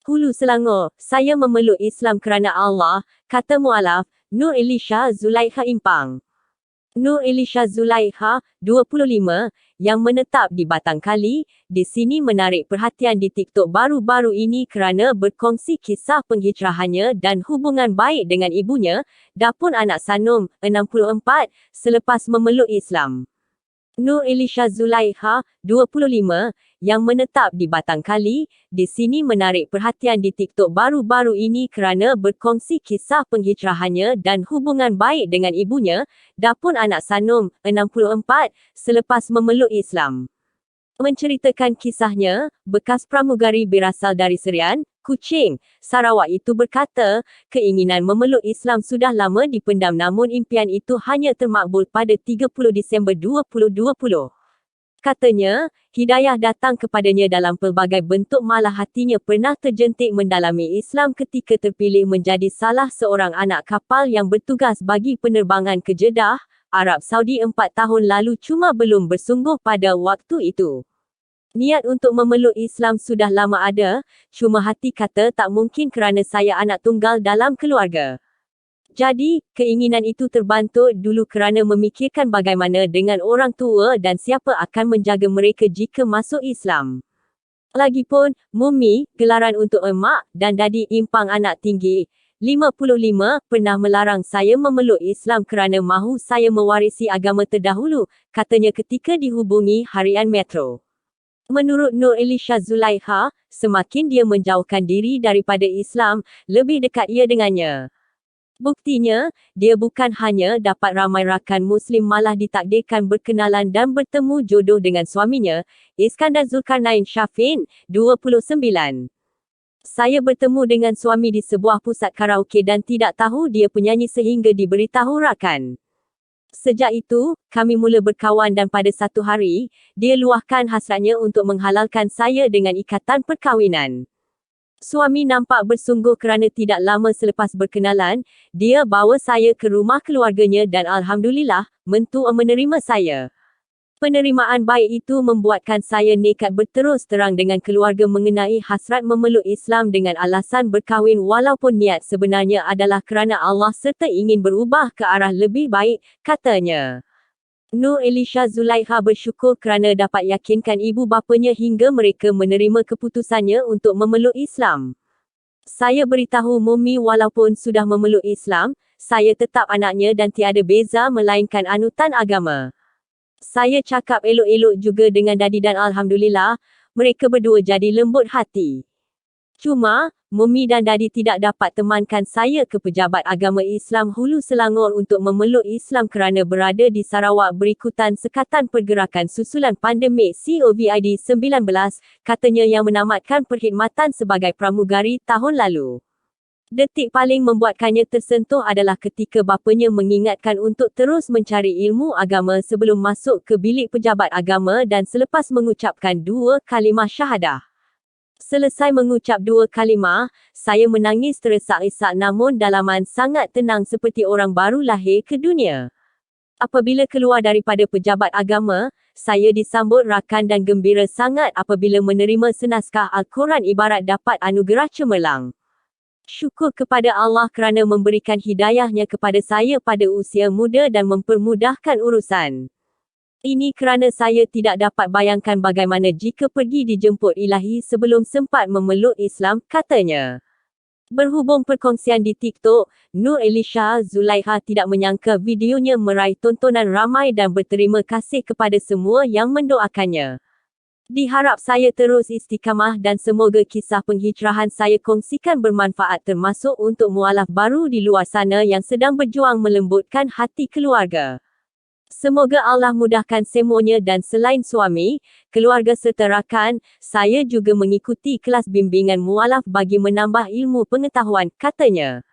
Hulu Selangor, saya memeluk Islam kerana Allah, kata mualaf, Nur Elisha Zulaikha Impang. Nur Elisha Zulaikha, 25, yang menetap di Batang Kali, di sini menarik perhatian di TikTok baru-baru ini kerana berkongsi kisah penghijrahannya dan hubungan baik dengan ibunya, Dapun Anak Sanum, 64, selepas memeluk Islam. Nur Elisha Zulaikha, 25, yang menetap di Batang Kali, di sini menarik perhatian di TikTok baru-baru ini kerana berkongsi kisah penghijrahannya dan hubungan baik dengan ibunya, Dapun Anak Sanum, 64, selepas memeluk Islam. Menceritakan kisahnya, bekas pramugari berasal dari Serian, Kuching, Sarawak itu berkata, keinginan memeluk Islam sudah lama dipendam namun impian itu hanya termakbul pada 30 Disember 2020. Katanya, hidayah datang kepadanya dalam pelbagai bentuk malah hatinya pernah terjentik mendalami Islam ketika terpilih menjadi salah seorang anak kapal yang bertugas bagi penerbangan ke Jeddah, Arab Saudi 4 tahun lalu cuma belum bersungguh pada waktu itu. Niat untuk memeluk Islam sudah lama ada, cuma hati kata tak mungkin kerana saya anak tunggal dalam keluarga. Jadi, keinginan itu terbantuk dulu kerana memikirkan bagaimana dengan orang tua dan siapa akan menjaga mereka jika masuk Islam. Lagipun, Mummy, gelaran untuk emak dan dadi Impang anak tinggi, 55, pernah melarang saya memeluk Islam kerana mahu saya mewarisi agama terdahulu, katanya ketika dihubungi harian Metro. Menurut Nur Elisha Zulaikha, semakin dia menjauhkan diri daripada Islam, lebih dekat ia dengannya. Buktinya, dia bukan hanya dapat ramai rakan Muslim malah ditakdirkan berkenalan dan bertemu jodoh dengan suaminya, Iskandar Zulkarnain Syafin, 29. Saya bertemu dengan suami di sebuah pusat karaoke dan tidak tahu dia penyanyi sehingga diberitahu rakan. Sejak itu, kami mula berkawan dan pada satu hari, dia luahkan hasratnya untuk menghalalkan saya dengan ikatan perkahwinan. Suami nampak bersungguh kerana tidak lama selepas berkenalan, dia bawa saya ke rumah keluarganya dan Alhamdulillah, mentua menerima saya. Penerimaan baik itu membuatkan saya nekat berterus terang dengan keluarga mengenai hasrat memeluk Islam dengan alasan berkahwin walaupun niat sebenarnya adalah kerana Allah serta ingin berubah ke arah lebih baik, katanya. Nur Elisha Zulaikha bersyukur kerana dapat yakinkan ibu bapanya hingga mereka menerima keputusannya untuk memeluk Islam. Saya beritahu Mummy walaupun sudah memeluk Islam, saya tetap anaknya dan tiada beza melainkan anutan agama. Saya cakap elok-elok juga dengan dadi dan Alhamdulillah, mereka berdua jadi lembut hati. Cuma, Mummy dan dadi tidak dapat temankan saya ke Pejabat Agama Islam Hulu Selangor untuk memeluk Islam kerana berada di Sarawak berikutan sekatan pergerakan susulan pandemik COVID-19, katanya yang menamatkan perkhidmatan sebagai pramugari tahun lalu. Detik paling membuatkannya tersentuh adalah ketika bapanya mengingatkan untuk terus mencari ilmu agama sebelum masuk ke bilik pejabat agama dan selepas mengucapkan 2 kalimah syahadah. Selesai mengucap 2 kalimah, saya menangis teresak-esak namun dalaman sangat tenang seperti orang baru lahir ke dunia. Apabila keluar daripada pejabat agama, saya disambut rakan dan gembira sangat apabila menerima senaskah Al-Quran ibarat dapat anugerah cemerlang. Syukur kepada Allah kerana memberikan hidayahnya kepada saya pada usia muda dan mempermudahkan urusan. Ini kerana saya tidak dapat bayangkan bagaimana jika pergi dijemput Ilahi sebelum sempat memeluk Islam, katanya. Berhubung perkongsian di TikTok, Nur Elisha Zulaikha tidak menyangka videonya meraih tontonan ramai dan berterima kasih kepada semua yang mendoakannya. Diharap saya terus istiqamah dan semoga kisah penghijrahan saya kongsikan bermanfaat termasuk untuk mualaf baru di luar sana yang sedang berjuang melembutkan hati keluarga. Semoga Allah mudahkan semuanya dan selain suami, keluarga serta rakan, saya juga mengikuti kelas bimbingan mualaf bagi menambah ilmu pengetahuan, katanya.